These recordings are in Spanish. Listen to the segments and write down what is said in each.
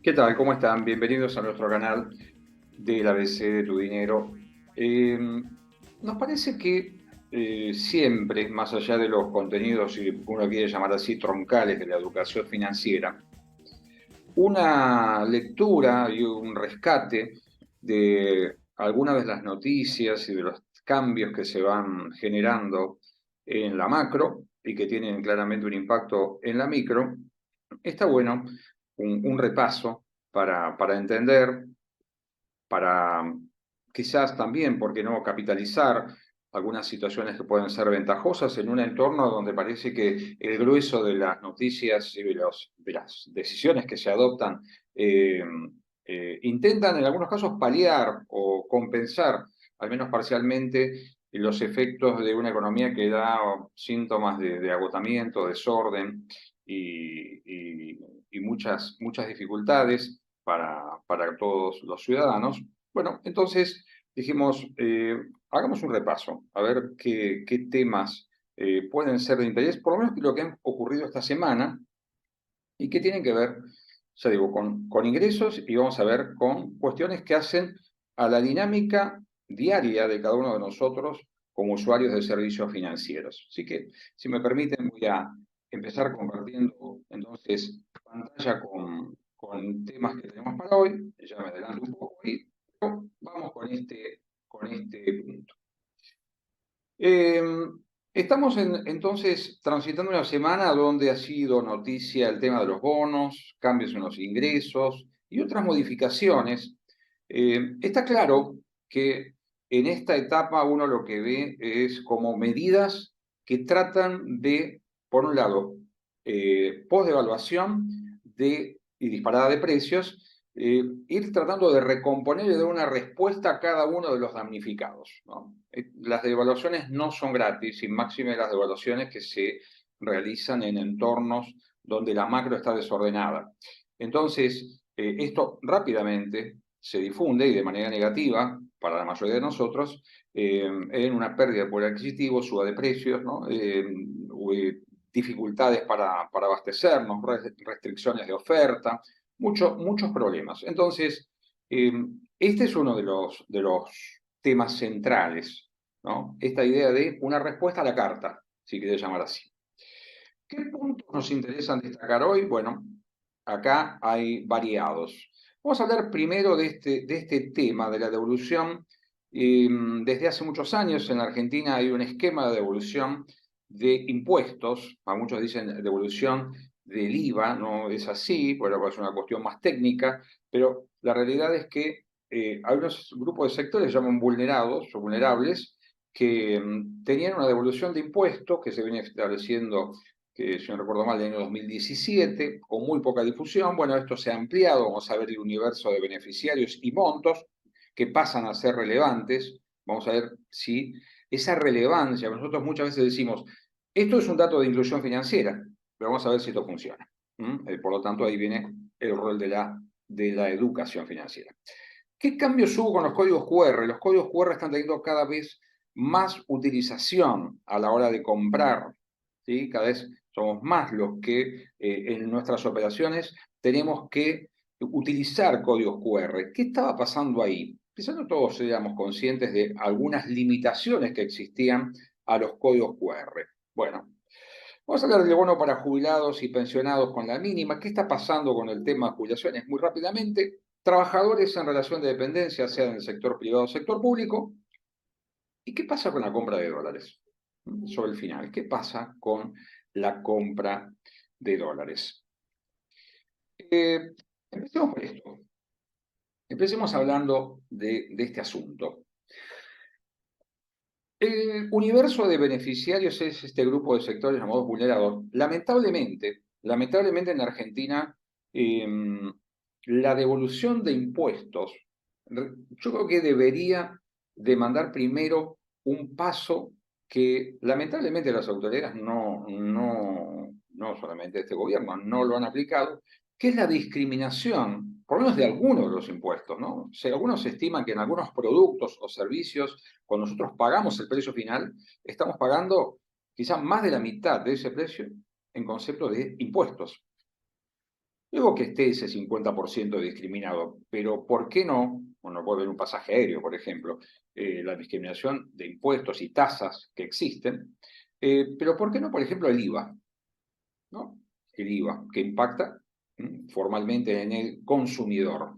¿Qué tal? ¿Cómo están? Bienvenidos a nuestro canal del ABC de tu dinero. Eh, Nos parece que siempre, más allá de los contenidos, si uno quiere llamar así, troncales de la educación financiera, una lectura y un rescate de algunas de las noticias y de los cambios que se van generando en la macro y que tienen claramente un impacto en la micro, está bueno un repaso para entender, para quizás también, ¿por qué no?, capitalizar algunas situaciones que pueden ser ventajosas en un entorno donde parece que el grueso de las noticias y de las decisiones que se adoptan eh, intentan en algunos casos paliar o compensar, al menos parcialmente, los efectos de una economía que da síntomas de agotamiento, desorden y muchas dificultades para todos los ciudadanos. Bueno, entonces dijimos, hagamos un repaso, a ver qué temas pueden ser de interés, por lo menos lo que han ocurrido esta semana y que tienen que ver, ya digo, con ingresos y vamos a ver con cuestiones que hacen a la dinámica diaria de cada uno de nosotros como usuarios de servicios financieros. Así que, si me permiten, voy a empezar compartiendo entonces pantalla con temas que tenemos para hoy. Ya me adelanto un poco y vamos con este punto. Eh, Estamos entonces transitando una semana donde ha sido noticia el tema de los bonos, cambios en los ingresos y otras modificaciones. Está claro que en esta etapa uno lo que ve es como medidas que tratan de, por un lado, posdevaluación y disparada de precios, ir tratando de recomponer y de dar una respuesta a cada uno de los damnificados, ¿no? Las devaluaciones no son gratis, y máxime las devaluaciones que se realizan en entornos donde la macro está desordenada. Entonces, esto rápidamente se difunde y de manera negativa para la mayoría de nosotros en una pérdida de poder adquisitivo, suba de precios, ¿no? Dificultades para abastecernos, restricciones de oferta, muchos problemas. Entonces, este es uno de los temas centrales, ¿no? Esta idea de una respuesta a la carta, si quieres llamar así. ¿Qué puntos nos interesan destacar hoy? Bueno, acá hay variados. Vamos a hablar primero de este tema, de la devolución. Desde hace muchos años en la Argentina hay un esquema de devolución de impuestos. A muchos dicen devolución del IVA, no es así, porque es una cuestión más técnica, pero la realidad es que hay unos grupos de sectores que llaman vulnerados o vulnerables que tenían una devolución de impuestos que se venía estableciendo, que si no recuerdo mal, del año 2017, con muy poca difusión. Bueno, esto se ha ampliado, vamos a ver el universo de beneficiarios y montos que pasan a ser relevantes. Vamos a ver si esa relevancia, nosotros muchas veces decimos, esto es un dato de inclusión financiera, pero vamos a ver si esto funciona. Por lo tanto, ahí viene el rol de la educación financiera. ¿Qué cambios hubo con los códigos QR? Los códigos QR están teniendo cada vez más utilización a la hora de comprar, ¿sí? Cada vez somos más los que en nuestras operaciones tenemos que utilizar códigos QR. ¿Qué estaba pasando ahí? Quizás no todos éramos conscientes de algunas limitaciones que existían a los códigos QR. Bueno, vamos a hablar del bono para jubilados y pensionados con la mínima. ¿Qué está pasando con el tema de jubilaciones? Muy rápidamente, trabajadores en relación de dependencia, sea en el sector privado o sector público. ¿Y qué pasa con la compra de dólares? Sobre el final, ¿qué pasa con la compra de dólares? Empecemos por esto. Empecemos hablando de este asunto. El universo de beneficiarios es este grupo de sectores llamados vulnerados. Lamentablemente en Argentina, la devolución de impuestos, yo creo que debería demandar primero un paso que lamentablemente las autoridades no solamente este gobierno, no lo han aplicado, que es la discriminación, por lo menos de algunos de los impuestos, ¿no? O sea, algunos estiman que en algunos productos o servicios, cuando nosotros pagamos el precio final, estamos pagando quizás más de la mitad de ese precio en concepto de impuestos. Digo que esté ese 50% discriminado, pero ¿por qué no? Bueno, puede haber un pasaje aéreo, por ejemplo, la discriminación de impuestos y tasas que existen, pero ¿por qué no, por ejemplo, el IVA? ¿No? El IVA, que impacta formalmente en el consumidor.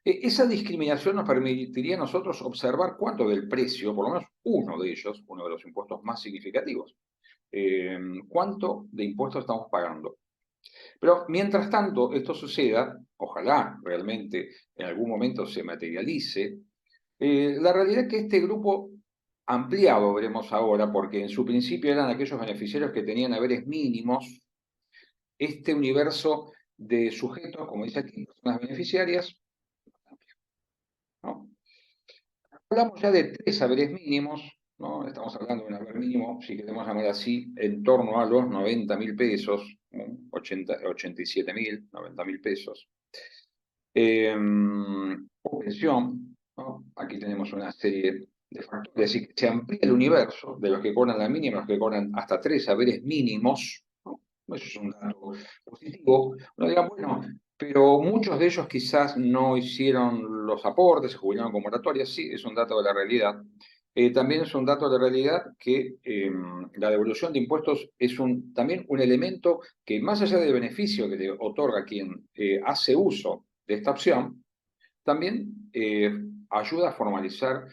Esa discriminación nos permitiría a nosotros observar cuánto del precio, por lo menos uno de ellos, uno de los impuestos más significativos, cuánto de impuestos estamos pagando. Pero mientras tanto esto suceda, ojalá realmente en algún momento se materialice, la realidad es que este grupo ampliado, veremos ahora, porque en su principio eran aquellos beneficiarios que tenían haberes mínimos, este universo de sujetos, como dice aquí, personas beneficiarias, ¿no? Hablamos ya de 3 haberes mínimos, ¿no? Estamos hablando de un haber mínimo, si queremos llamar así, en torno a los 90.000 pesos, ¿no? 87.000, 90.000 pesos. O pensión, ¿no? Aquí tenemos una serie de factores, así que se amplía el universo de los que cobran la mínima, los que cobran hasta 3 haberes mínimos, ¿no? Eso es un dato positivo. Uno dirá, bueno, pero muchos de ellos quizás no hicieron los aportes, se jubilaron con moratorias, sí, es un dato de la realidad. También es un dato de realidad que la devolución de impuestos es también un elemento que, más allá del beneficio que le otorga a quien hace uso de esta opción, también ayuda a formalizar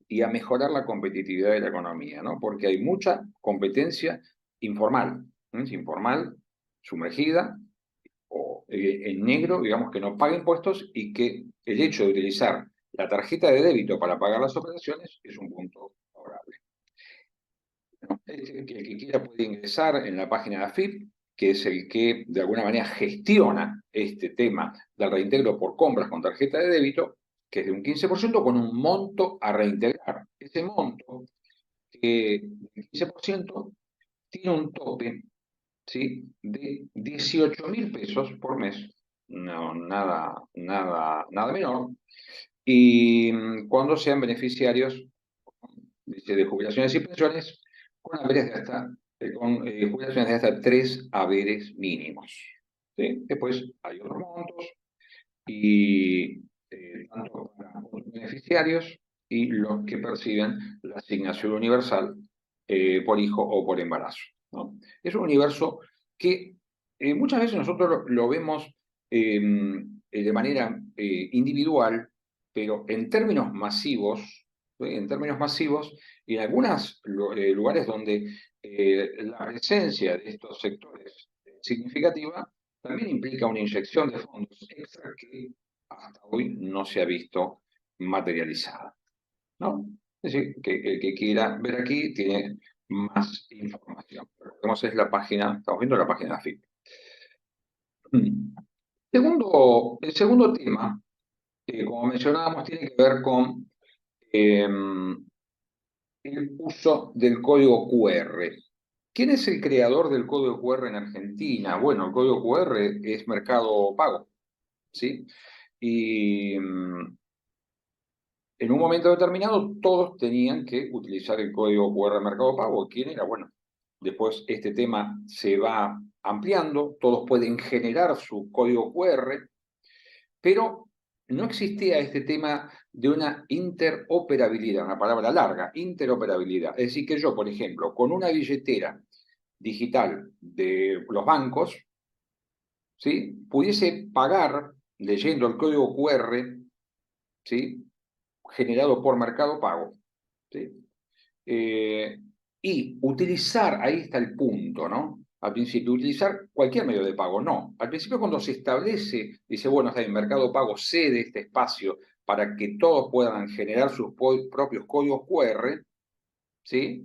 y a mejorar la competitividad de la economía, ¿no? Porque hay mucha competencia informal, informal, sumergida, o en negro, digamos, que no paga impuestos y que el hecho de utilizar la tarjeta de débito para pagar las operaciones es un punto favorable. El que quiera puede ingresar en la página de AFIP, que es el que de alguna manera gestiona este tema del reintegro por compras con tarjeta de débito, que es de un 15% con un monto a reintegrar. Ese monto, del 15%, tiene un tope, ¿sí?, de 18.000 pesos por mes. No, nada menor. Y cuando sean beneficiarios, dice, de jubilaciones y pensiones, con haberes de hasta, con jubilaciones de hasta 3 haberes mínimos. ¿Sí? Después hay otros montos, y tanto para los beneficiarios y los que perciben la asignación universal por hijo o por embarazo, ¿no? Es un universo que muchas veces nosotros lo vemos de manera individual, pero en términos masivos, ¿sí?, en términos masivos, y en algunos lugares donde la presencia de estos sectores es significativa, también implica una inyección de fondos extra que hasta hoy no se ha visto materializada, ¿no? Es decir, que el que quiera ver aquí tiene más información. Recordemos, es la página, estamos viendo la página de AFIP. El segundo tema, como mencionábamos, tiene que ver con el uso del código QR. ¿Quién es el creador del código QR en Argentina? Bueno, el código QR es Mercado Pago, ¿sí? Y en un momento determinado todos tenían que utilizar el código QR de Mercado Pago. ¿Quién era? Bueno, después este tema se va ampliando, todos pueden generar su código QR, pero no existía este tema de una interoperabilidad, una palabra larga, interoperabilidad. Es decir, que yo, por ejemplo, con una billetera digital de los bancos, ¿sí?, pudiese pagar leyendo el código QR, ¿sí?, generado por Mercado Pago, ¿sí? Y utilizar, ahí está el punto, ¿no? Al principio, utilizar cualquier medio de pago, no. Al principio, cuando se establece, dice, bueno, está bien, Mercado Pago cede este espacio para que todos puedan generar sus propios códigos QR, ¿sí?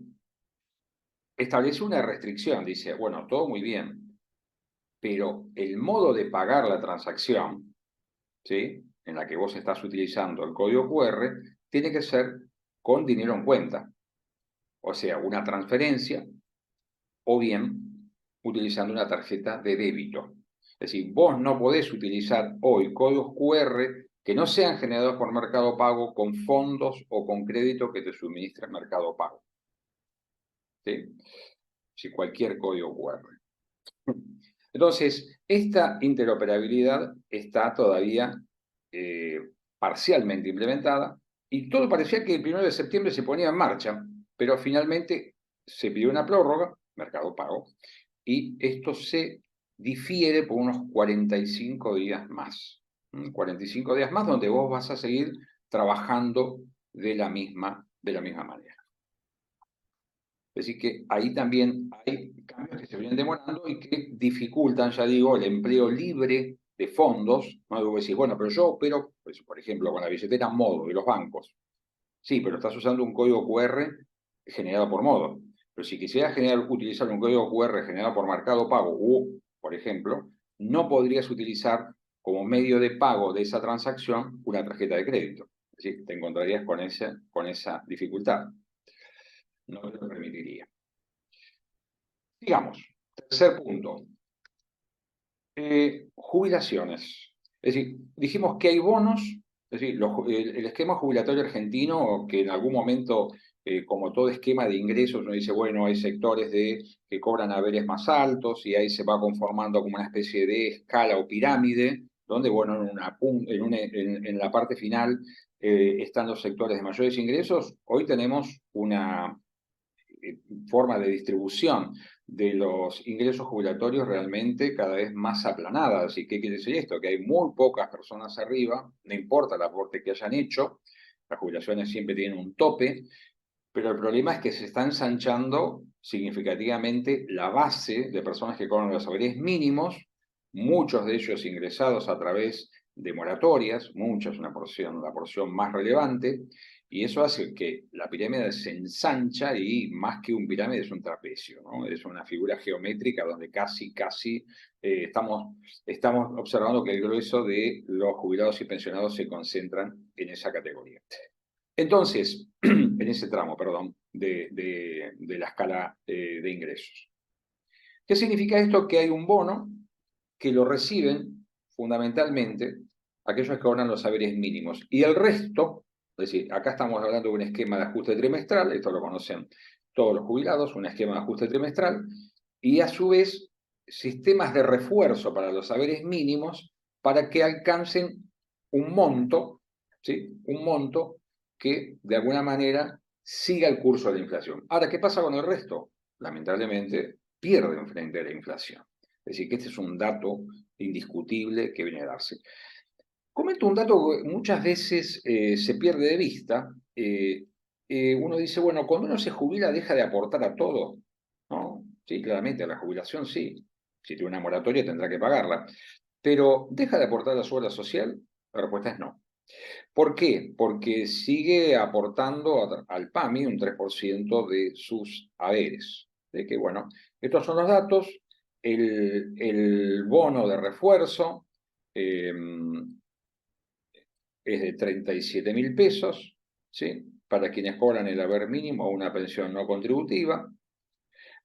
Establece una restricción, dice, bueno, todo muy bien, pero el modo de pagar la transacción, ¿sí?, en la que vos estás utilizando el código QR, tiene que ser con dinero en cuenta. O sea, una transferencia o bien utilizando una tarjeta de débito. Es decir, vos no podés utilizar hoy códigos QR que no sean generados por Mercado Pago con fondos o con crédito que te suministre Mercado Pago, ¿sí? Si cualquier código QR. Entonces, esta interoperabilidad está todavía parcialmente implementada y todo parecía que el 1 de septiembre se ponía en marcha, pero finalmente se pidió una prórroga, Mercado Pago, y esto se difiere por unos 45 días más. 45 días más donde vos vas a seguir trabajando de la misma manera. Es decir, que ahí también hay cambios que se vienen demorando y que dificultan, ya digo, el empleo libre de fondos. No debo decir, bueno, pero yo opero, pues, por ejemplo, con la billetera Modo de los bancos. Sí, pero estás usando un código QR generado por Modo. Pero si quisieras utilizar un código QR generado por Mercado Pago, por ejemplo, no podrías utilizar como medio de pago de esa transacción una tarjeta de crédito. Es decir, te encontrarías con esa dificultad. No te lo permitiría. Digamos, tercer punto, jubilaciones. Es decir, dijimos que hay bonos, es decir, el esquema jubilatorio argentino, que en algún momento, como todo esquema de ingresos, uno dice, bueno, hay sectores que cobran haberes más altos y ahí se va conformando como una especie de escala o pirámide, donde, bueno, en la parte final están los sectores de mayores ingresos. Hoy tenemos una forma de distribución de los ingresos jubilatorios realmente cada vez más aplanadas. ¿Y qué quiere decir esto? Que hay muy pocas personas arriba, no importa el aporte que hayan hecho, las jubilaciones siempre tienen un tope, pero el problema es que se está ensanchando significativamente la base de personas que cobran los salarios mínimos, muchos de ellos ingresados a través de moratorias, muchas, la porción más relevante, y eso hace que la pirámide se ensancha y más que un pirámide es un trapecio, ¿no? Es una figura geométrica donde casi estamos observando que el grueso de los jubilados y pensionados se concentran en esa categoría. Entonces, en ese tramo, perdón, de la escala de ingresos. ¿Qué significa esto? Que hay un bono que lo reciben fundamentalmente aquellos que cobran los saberes mínimos. Y el resto, es decir, acá estamos hablando de un esquema de ajuste trimestral, esto lo conocen todos los jubilados, un esquema de ajuste trimestral, y a su vez sistemas de refuerzo para los saberes mínimos para que alcancen un monto, ¿sí? Un monto que de alguna manera siga el curso de la inflación. Ahora, ¿qué pasa con el resto? Lamentablemente pierden frente a la inflación. Es decir, que este es un dato indiscutible que viene a darse. Comento un dato que muchas veces se pierde de vista. Uno dice, bueno, cuando uno se jubila deja de aportar a todo, ¿no? Sí, claramente, a la jubilación sí. Si tiene una moratoria tendrá que pagarla. Pero ¿deja de aportar a su obra social? La respuesta es no. ¿Por qué? Porque sigue aportando al PAMI un 3% de sus haberes. De que, bueno, estos son los datos. El bono de refuerzo eh, es de 37.000 pesos, ¿sí? Para quienes cobran el haber mínimo o una pensión no contributiva.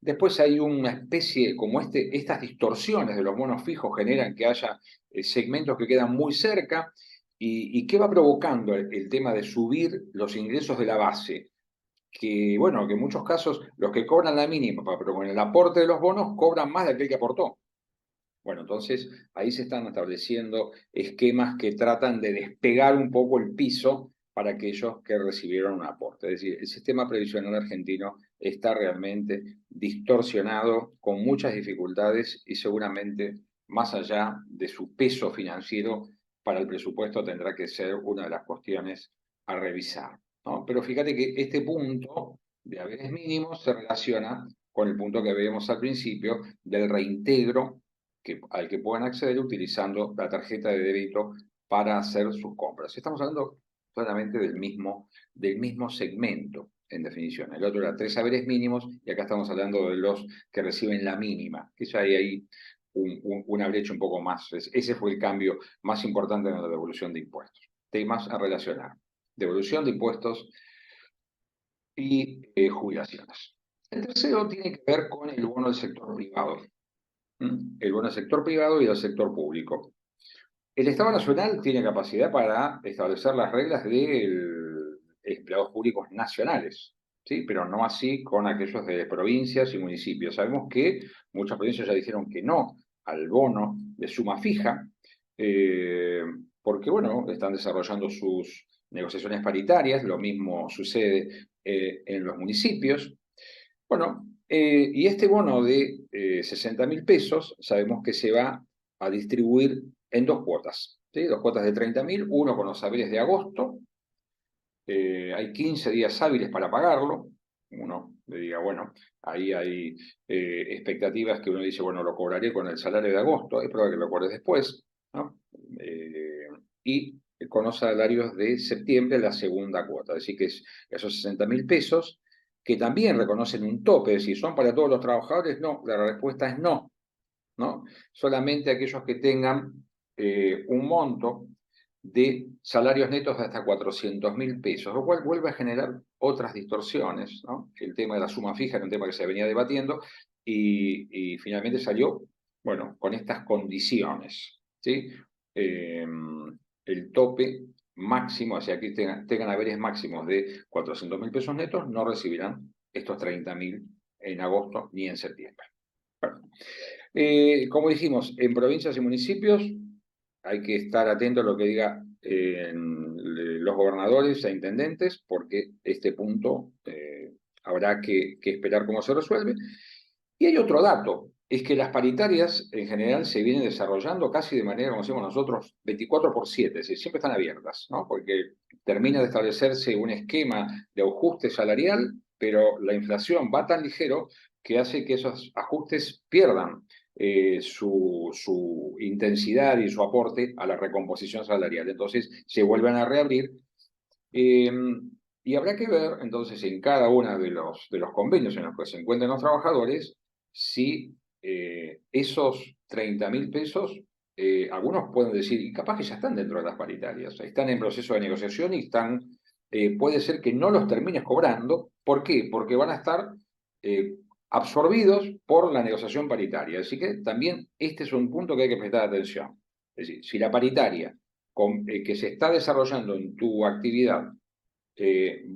Después hay una especie, como estas distorsiones de los bonos fijos generan que haya segmentos que quedan muy cerca. ¿Y qué va provocando el tema de subir los ingresos de la base? Que, bueno, que en muchos casos los que cobran la mínima, pero con el aporte de los bonos, cobran más de aquel que aportó. Bueno, entonces ahí se están estableciendo esquemas que tratan de despegar un poco el piso para aquellos que recibieron un aporte. Es decir, el sistema previsional argentino está realmente distorsionado, con muchas dificultades y seguramente más allá de su peso financiero para el presupuesto tendrá que ser una de las cuestiones a revisar, ¿no? Pero fíjate que este punto de haberes mínimos se relaciona con el punto que veíamos al principio del reintegro al que puedan acceder utilizando la tarjeta de débito para hacer sus compras. Estamos hablando claramente del mismo segmento, en definición. El otro era 3 haberes mínimos y acá estamos hablando de los que reciben la mínima, que ya hay ahí una brecha un poco más. Ese fue el cambio más importante en la devolución de impuestos. Temas a relacionar. Devolución de impuestos y jubilaciones. El tercero tiene que ver con el bono del sector privado. El bono del sector privado y del sector público. El Estado Nacional tiene capacidad para establecer las reglas de empleados públicos nacionales, ¿sí? Pero no así con aquellos de provincias y municipios. Sabemos que muchas provincias ya dijeron que no al bono de suma fija, porque, bueno, están desarrollando sus negociaciones paritarias, lo mismo sucede en los municipios. Bueno, y este bono de 60.000 pesos, sabemos que se va a distribuir en dos cuotas, ¿sí? Dos cuotas de 30.000, uno con los saberes de agosto, hay 15 días hábiles para pagarlo. Uno le diga, bueno, ahí hay expectativas que uno dice, bueno, lo cobraré con el salario de agosto, es probable que lo cobres después, ¿no? Y con los salarios de septiembre, la segunda cuota, es decir, que es esos 60.000 pesos, que también reconocen un tope, es decir, ¿son para todos los trabajadores? No, la respuesta es no, ¿no? Solamente aquellos que tengan un monto de salarios netos de hasta 400.000 pesos, lo cual vuelve a generar otras distorsiones, ¿no? El tema de la suma fija era un tema que se venía debatiendo y finalmente salió, bueno, con estas condiciones, ¿sí? El tope máximo, o sea, que tengan haberes máximos de 400.000 pesos netos, no recibirán estos 30.000 en agosto ni en septiembre. Bueno, como dijimos, en provincias y municipios hay que estar atento a lo que diga los gobernadores e intendentes, porque este punto habrá que esperar cómo se resuelve. Y hay otro dato, es que las paritarias en general se vienen desarrollando casi de manera, como decimos nosotros, 24/7, es decir, siempre están abiertas, ¿no? Porque termina de establecerse un esquema de ajuste salarial, pero la inflación va tan ligero que hace que esos ajustes pierdan su intensidad y su aporte a la recomposición salarial. Entonces se vuelven a reabrir eh, y habrá que ver entonces en cada uno de los convenios en los que se encuentren los trabajadores si esos 30.000 pesos, algunos pueden decir, y capaz que ya están dentro de las paritarias, están en proceso de negociación y están, puede ser que no los termines cobrando. ¿Por qué? Porque van a estar eh, absorbidos por la negociación paritaria. Así que también este es un punto que hay que prestar atención. Es decir, si la paritaria que se está desarrollando en tu actividad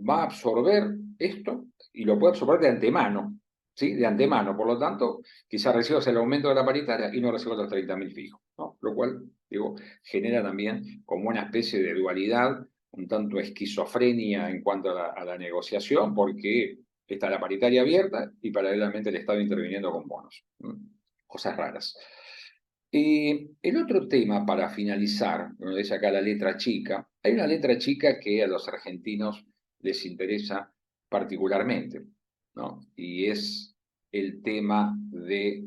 va a absorber esto y lo puede absorber de antemano, ¿sí? De antemano. Por lo tanto, quizás recibas el aumento de la paritaria y no recibas los 30.000 fijos, ¿no? Lo cual, digo, genera también como una especie de dualidad, un tanto esquizofrenia en cuanto a la negociación, porque está la paritaria abierta y paralelamente el Estado interviniendo con bonos. Cosas raras. El otro tema para finalizar, uno dice acá la letra chica, hay una letra chica que a los argentinos les interesa particularmente, ¿no? Y es el tema de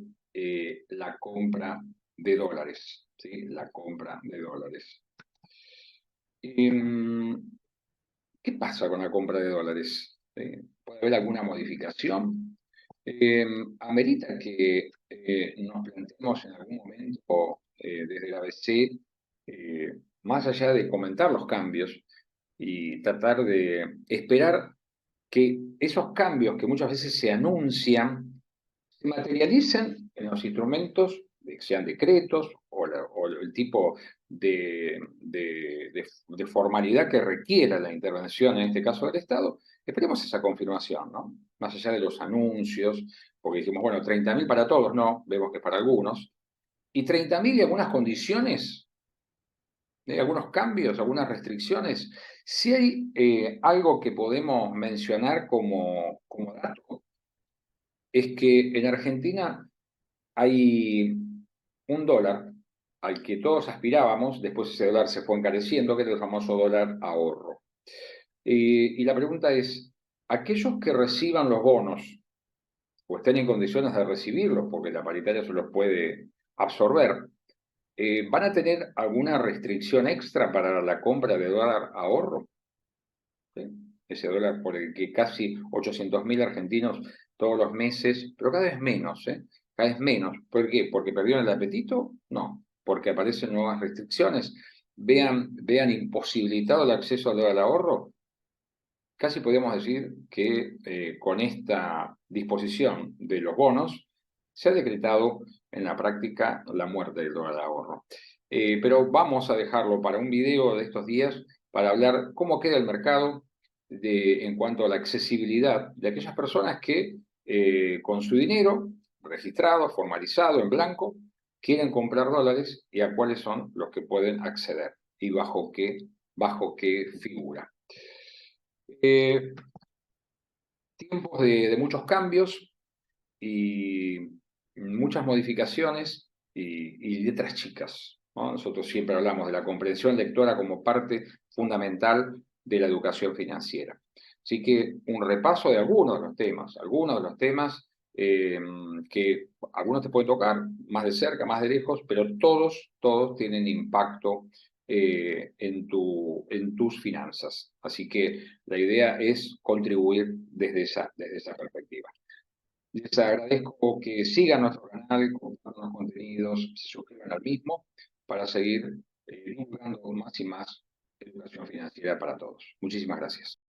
la compra de dólares, ¿sí? La compra de dólares. ¿Qué pasa con la compra de dólares? ¿Puede haber alguna modificación? Amerita que nos planteemos en algún momento desde la ABC, más allá de comentar los cambios y tratar de esperar que esos cambios que muchas veces se anuncian se materialicen en los instrumentos, sean decretos o el tipo de formalidad que requiera la intervención, en este caso del Estado. Esperemos esa confirmación, ¿no? Más allá de los anuncios, porque dijimos, bueno, 30.000 para todos, no, vemos que es para algunos, y 30.000 y algunas condiciones, algunos cambios, algunas restricciones. Si hay algo que podemos mencionar como dato, es que en Argentina hay un dólar al que todos aspirábamos, después ese dólar se fue encareciendo, que es el famoso dólar ahorro. Y la pregunta es, aquellos que reciban los bonos o estén en condiciones de recibirlos, porque la paritaria se los puede absorber, ¿van a tener alguna restricción extra para la compra de dólar ahorro? ¿Sí? Ese dólar por el que casi 800.000 argentinos todos los meses, pero cada vez menos, ¿eh? Cada vez menos. ¿Por qué? ¿Porque perdieron el apetito? No, porque aparecen nuevas restricciones. Vean imposibilitado el acceso al dólar ahorro. Casi podríamos decir que con esta disposición de los bonos se ha decretado en la práctica la muerte del dólar ahorro. Pero vamos a dejarlo para un video de estos días para hablar cómo queda el mercado en cuanto a la accesibilidad de aquellas personas que con su dinero registrado, formalizado, en blanco, quieren comprar dólares y a cuáles son los que pueden acceder y bajo qué figura. Tiempos de muchos cambios y muchas modificaciones y letras chicas, ¿no? Nosotros siempre hablamos de la comprensión lectora como parte fundamental de la educación financiera. Así que un repaso de algunos de los temas que algunos te pueden tocar más de cerca, más de lejos, pero todos tienen impacto en tus finanzas. Así que la idea es contribuir desde esa perspectiva. Les agradezco que sigan nuestro canal, compartan los contenidos, se suscriban al mismo para seguir divulgando más y más educación financiera para todos. Muchísimas gracias.